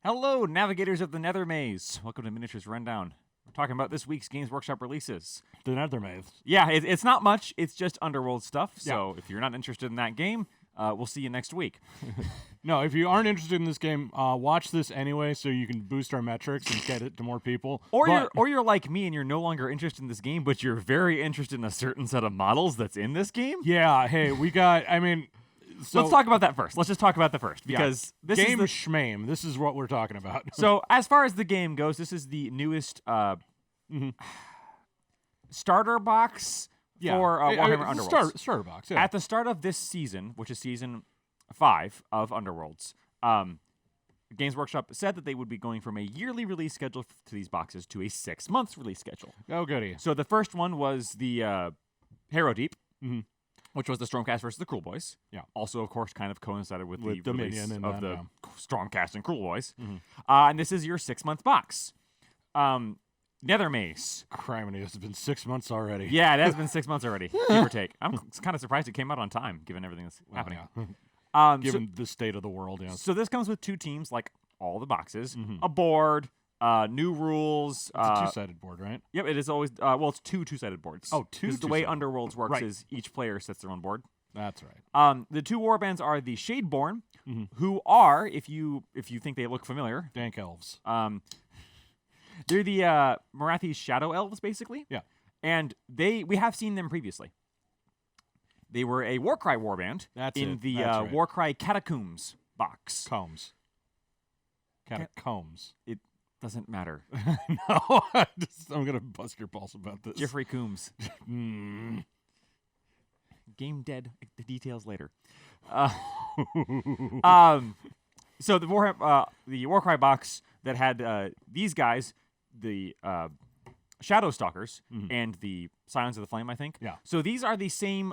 Hello, navigators of the Nethermaze. Welcome to Miniatures Rundown. We're talking about this week's Games Workshop releases. The Nethermaze. Yeah, it's not much. It's just Underworld stuff. So if you're not interested in that game, we'll see you next week. No, if you aren't interested in this game, watch this anyway so you can boost our metrics and get it to more people. Or you're like me and you're no longer interested in this game, but you're very interested in a certain set of models that's in this game. Yeah, hey, we got, So, let's talk about that first. Let's just talk about that first because this game is schmame. This is what we're talking about. So as far as the game goes, this is the newest starter box for Warhammer Underworlds. Starter box, yeah. At the start of this season, which is season 5 of Underworlds, Games Workshop said that they would be going from a yearly release schedule to these boxes to a 6-month release schedule. Oh, goody. So the first one was the Harrow Deep, which was the Stormcast versus the Cruel Boys. Yeah. Also, of course, kind of coincided with the Dominion release and of then, the Stormcast and Cruel Boys. And this is your 6-month box. Nethermaze. Criminy, it's been 6 months already. Yeah, it has been 6 months already, give or take. I'm kind of surprised it came out on time, given everything that's happening. Yeah. Given the state of the world, yes. So this comes with 2 teams, like all the boxes, a board, new rules. It's a two-sided board, right? Yep, it is always, it's two-sided boards. Oh, two. The way Underworlds works right. is each player sets their own board. That's right. The 2 warbands are the Shadeborn, who are, if you think they look familiar, Dank elves. they're the Marathi's Shadow Elves, basically. Yeah. And we have seen them previously. They were a Warcry warband in the right. Warcry Catacombs box. Catacombs. It doesn't matter. No, I'm going to bust your balls about this. Jeffrey Coombs. Game dead. The details later. So the Warcry box that had these guys, the Shadow Stalkers and the Silence of the Flame, I think. Yeah. So these are the same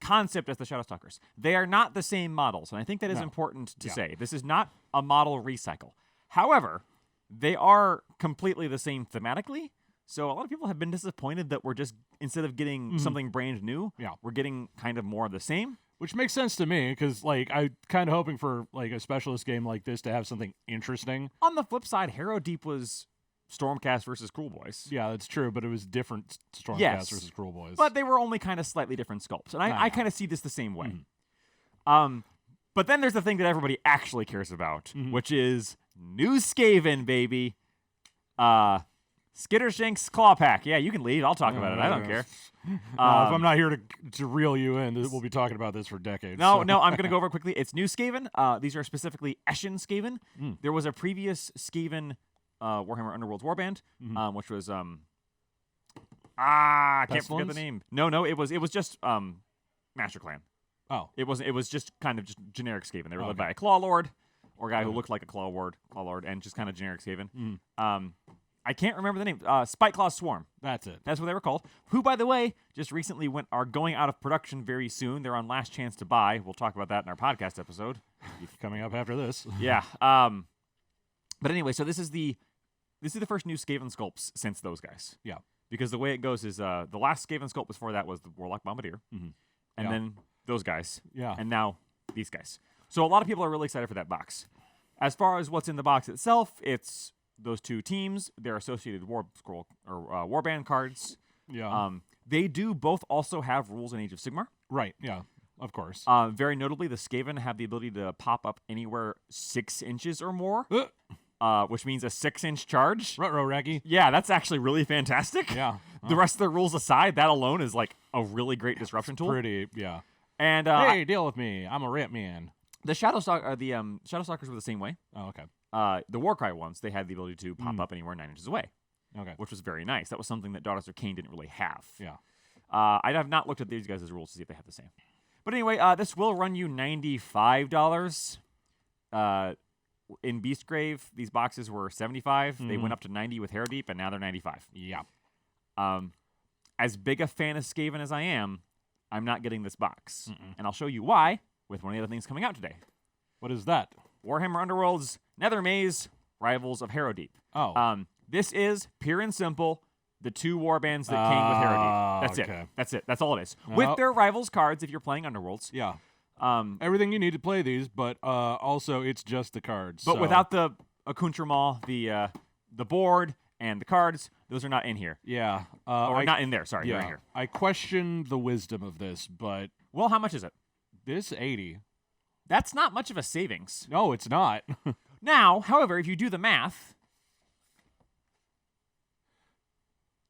concept as the Shadow Stalkers. They are not the same models, and I think that is important to say. This is not a model recycle. However, they are completely the same thematically. So a lot of people have been disappointed that we're just, instead of getting something brand new, we're getting kind of more of the same. Which makes sense to me, because I'm kind of hoping for a specialist game like this to have something interesting. On the flip side, Harrow Deep was Stormcast versus Cruel Boys. Yeah, that's true, but it was different Stormcast versus Cruel Boys. But they were only kind of slightly different sculpts, and I kind of see this the same way. But then there's the thing that everybody actually cares about, which is new Skaven, baby. Skittershank's Claw Pack. Yeah, you can leave. I'll talk about it. I don't care. If I'm not here to reel you in, we'll be talking about this for decades. No, I'm going to go over it quickly. It's new Skaven. These are specifically Eshin Skaven. There was a previous Skaven Warhammer Underworlds warband, which was I can't forget the name. No, it was just Master Clan. Oh, it was just kind of just generic Skaven. They were led by a Claw Lord, or a guy who looked like a Claw Lord, and just kind of generic Skaven. I can't remember the name. Spikeclaw Swarm. That's it. That's what they were called. Who, by the way, just recently are going out of production very soon. They're on last chance to buy. We'll talk about that in our podcast episode. Coming up after this. Yeah. But anyway, so this is the first new Skaven sculpts since those guys. Yeah. Because the way it goes is the last Skaven sculpt before that was the Warlock Bombardier, and then those guys, and now these guys. So a lot of people are really excited for that box. As far as what's in the box itself, it's those 2 teams, their associated warband cards. Yeah. They do both also have rules in Age of Sigmar. Right. Yeah. Of course. Very notably, the Skaven have the ability to pop up anywhere 6 inches or more, which means a 6-inch charge. Ruh-roh, Raggy. Yeah, that's actually really fantastic. Yeah. The rest of the rules aside, that alone is like a really great disruption tool. Pretty, yeah. And hey, deal with me. I'm a rip man. The Shadow Stalkers were the same way. Oh, okay. The Warcry ones, they had the ability to pop up anywhere 9 inches away. Okay. Which was very nice. That was something that Daughters of Cain didn't really have. Yeah. I have not looked at these guys' rules to see if they have the same. But anyway, this will run you $95. In Beastgrave, these boxes were $75. They went up to $90 with Harrow Deep, and now they're $95. Yeah. As big a fan of Skaven as I am, I'm not getting this box. And I'll show you why with one of the other things coming out today. What is that? Warhammer Underworlds, Nethermaze, Rivals of Harrow Deep. Oh. This is, pure and simple, the 2 warbands that came with Harrow Deep. That's it. That's it. That's all it is. With their Rivals cards if you're playing Underworlds. Yeah. Everything you need to play these, but also it's just the cards. But without the accoutrement, the board and the cards, those are not in here. Yeah. Or not in there, sorry. Yeah. They're in here. I question the wisdom of this, but Well, how much is it? this 80. That's not much of a savings. No, it's not. Now, however, if you do the math,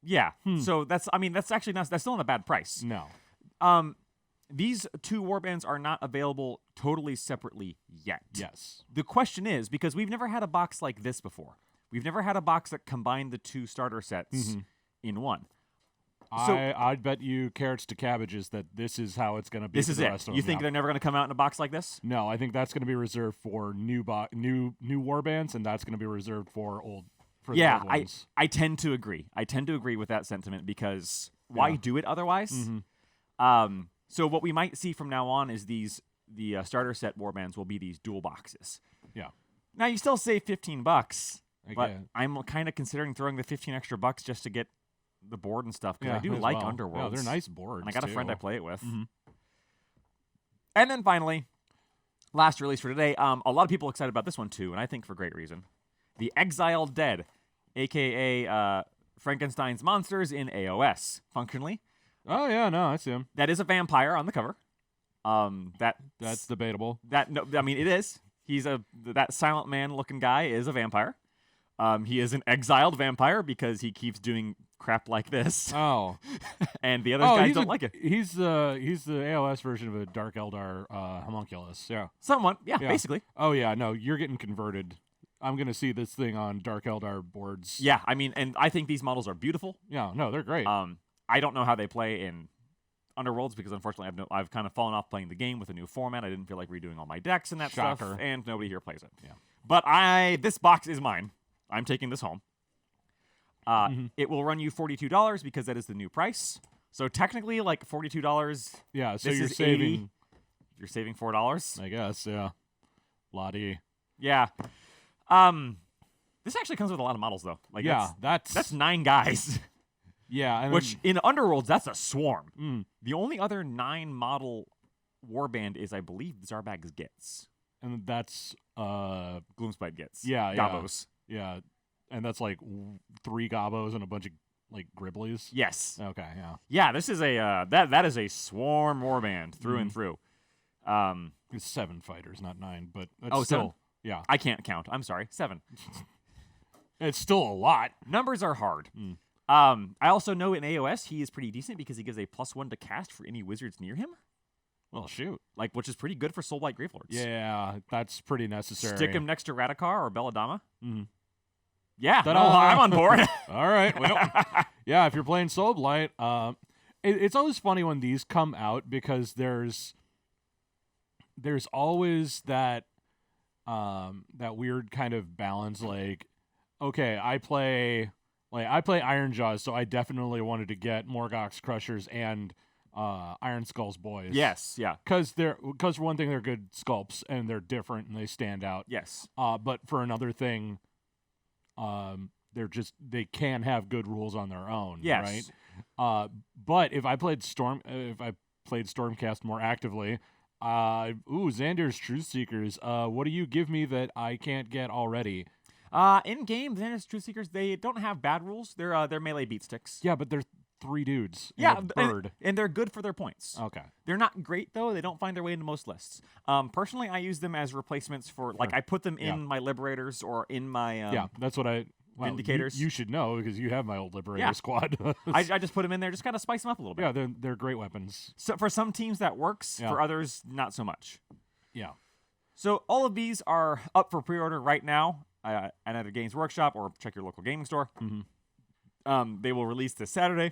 yeah. So that's actually not, that's still not a bad price. No. These two warbands are not available totally separately yet. Yes. The question is, because we've never had a box like this before. We've never had a box that combined the two starter sets in one. So, I'd bet you carrots to cabbages that this is how it's going to be. This is the it. rest of You them. think they're never going to come out in a box like this? No, I think that's going to be reserved for new warbands, and that's going to be reserved for the old ones. I tend to agree. I tend to agree with that sentiment because why do it otherwise? So what we might see from now on is the starter set warbands will be these dual boxes. Yeah. Now you still save $15, but Again. I'm kind of considering throwing the 15 extra bucks just to get the board and stuff because I do as like well. Underworlds. Yeah, they're nice boards. And I got a friend too. I play it with. And then finally, last release for today. A lot of people are excited about this one too, and I think for great reason. The Exiled Dead, aka Frankenstein's monsters in AOS. Functionally, Oh yeah, no, I see him. that is a vampire on the cover. That's debatable. It is. He's that silent man looking guy is a vampire. He is an exiled vampire because he keeps doing crap like this, Oh, and the other guys don't like it. He's the AOS version of a Dark Eldar homunculus. Yeah. Somewhat, yeah, Yeah. basically. Oh yeah, no, you're getting converted. I'm gonna see this thing on Dark Eldar boards. Yeah, and I think these models are beautiful. Yeah, no, they're great. I don't know how they play in Underworlds because unfortunately I've kind of fallen off playing the game with a new format. I didn't feel like redoing all my decks and that stuff, Shocker. and nobody here plays it. Yeah. But this box is mine. I'm taking this home. It will run you $42 because that is the new price. So technically, like $42. Yeah, so this you're is saving. 80. You're saving $4. I guess, yeah. Lottie. Yeah. This actually comes with a lot of models though. Like Yeah, that's 9 guys. yeah, and Which in Underworlds, that's a swarm. The only other 9 model warband is, I believe, Zarbag's Gits. and that's Gloomspite Gits. yeah, Gobos. yeah, and that's like 3 gobos and a bunch of like gribblies. Yes. Okay, yeah. Yeah, this is a that is a swarm warband through and through. It's 7 fighters, not 9, but that's Oh, still 7? yeah. I can't count. I'm sorry. 7. It's still a lot. Numbers are hard. I also know in AOS he is pretty decent because he gives a +1 to cast for any wizards near him. Well, shoot. Which is pretty good for Soulblight Gravelords. Yeah, that's pretty necessary. Stick him next to Radikar or Belladama. Mm-hmm. Yeah, I'm on board. All right. Well, yeah, if you're playing Soulblight, it's always funny when these come out because there's always that weird kind of balance. Like, okay, I play Iron Jaws, so I definitely wanted to get Morgoth's Crushers and Iron Skull's boys. Yes, yeah. Because for one thing, they're good sculpts and they're different and they stand out. Yes. But for another thing, they can have good rules on their own. Yes. Right. But if I played Stormcast more actively, Xander's Truth Seekers. What do you give me that I can't get already? In game, Xander's Truth Seekers, they don't have bad rules. They're melee beat sticks. Yeah, but they're 3 dudes. Yeah, and a bird. and they're good for their points. Okay. They're not great though. They don't find their way into most lists. Personally, I use them as replacements for I put them in my Liberators or in my that's what I. Well, Vindicators. You should know because you have my old Liberator squad. I just put them in there, just kind of spice them up a little bit. Yeah, they're great weapons. So for some teams that works. Yeah. For others, not so much. Yeah. So all of these are up for pre-order right now at either Games Workshop or check your local gaming store. They will release this Saturday.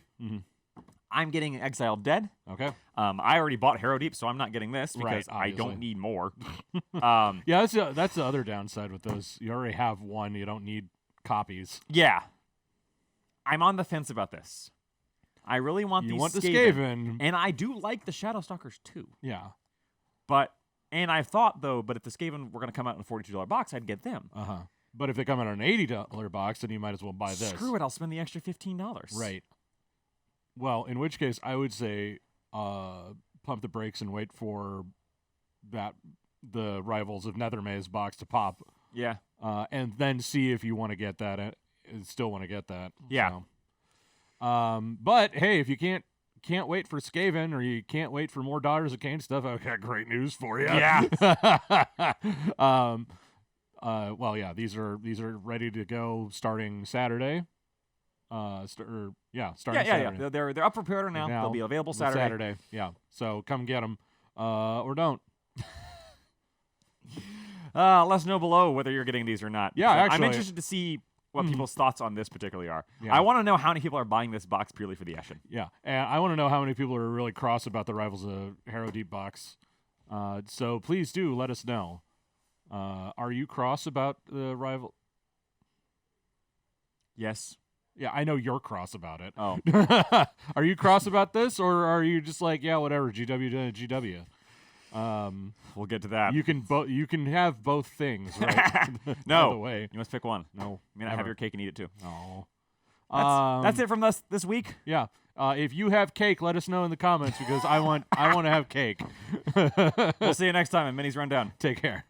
I'm getting Exiled Dead. Okay. I already bought Harrow Deep, so I'm not getting this because I obviously. don't need more. Yeah, that's the other downside with those. You already have one. You don't need copies. Yeah. I'm on the fence about this. I really want You these want the Skaven, Skaven. and I do like the Shadowstalkers too. Yeah. And I thought though, but if the Skaven were going to come out in a $42 box, I'd get them. But if they come out on an $80 box, then you might as well buy this. Screw it, I'll spend the extra $15. Right. Well, in which case, I would say pump the brakes and wait for the Rivals of Nethermaze box to pop. Yeah. and then see if you want to get that. Still want to get that. Yeah. So. But hey, if you can't wait for Skaven, or you can't wait for more Daughters of Cain stuff, I've got great news for you. Yeah. Well, yeah, these are ready to go starting Saturday. Starting Saturday. Yeah. They're up for pre-order now. They'll be available Saturday. Yeah. So come get them, or don't. Let us know below whether you're getting these or not. Yeah, I'm actually. interested to see what people's thoughts on this particularly are. Yeah. I want to know how many people are buying this box purely for the Eshin. Yeah, and I want to know how many people are really cross about the Rivals of Harrow Deep box. So please do let us know. Are you cross about the rival? Yes. Yeah, I know you're cross about it. Oh. Are you cross about this, or are you just like, yeah, whatever, GW to GW? We'll get to that. You can have both things, right? No. By the way, You must pick one. no. You may not have your cake and eat it too. No. That's it from us this week. Yeah. If you have cake, let us know in the comments because I want to have cake. We'll see you next time on Minis Rundown. Take care.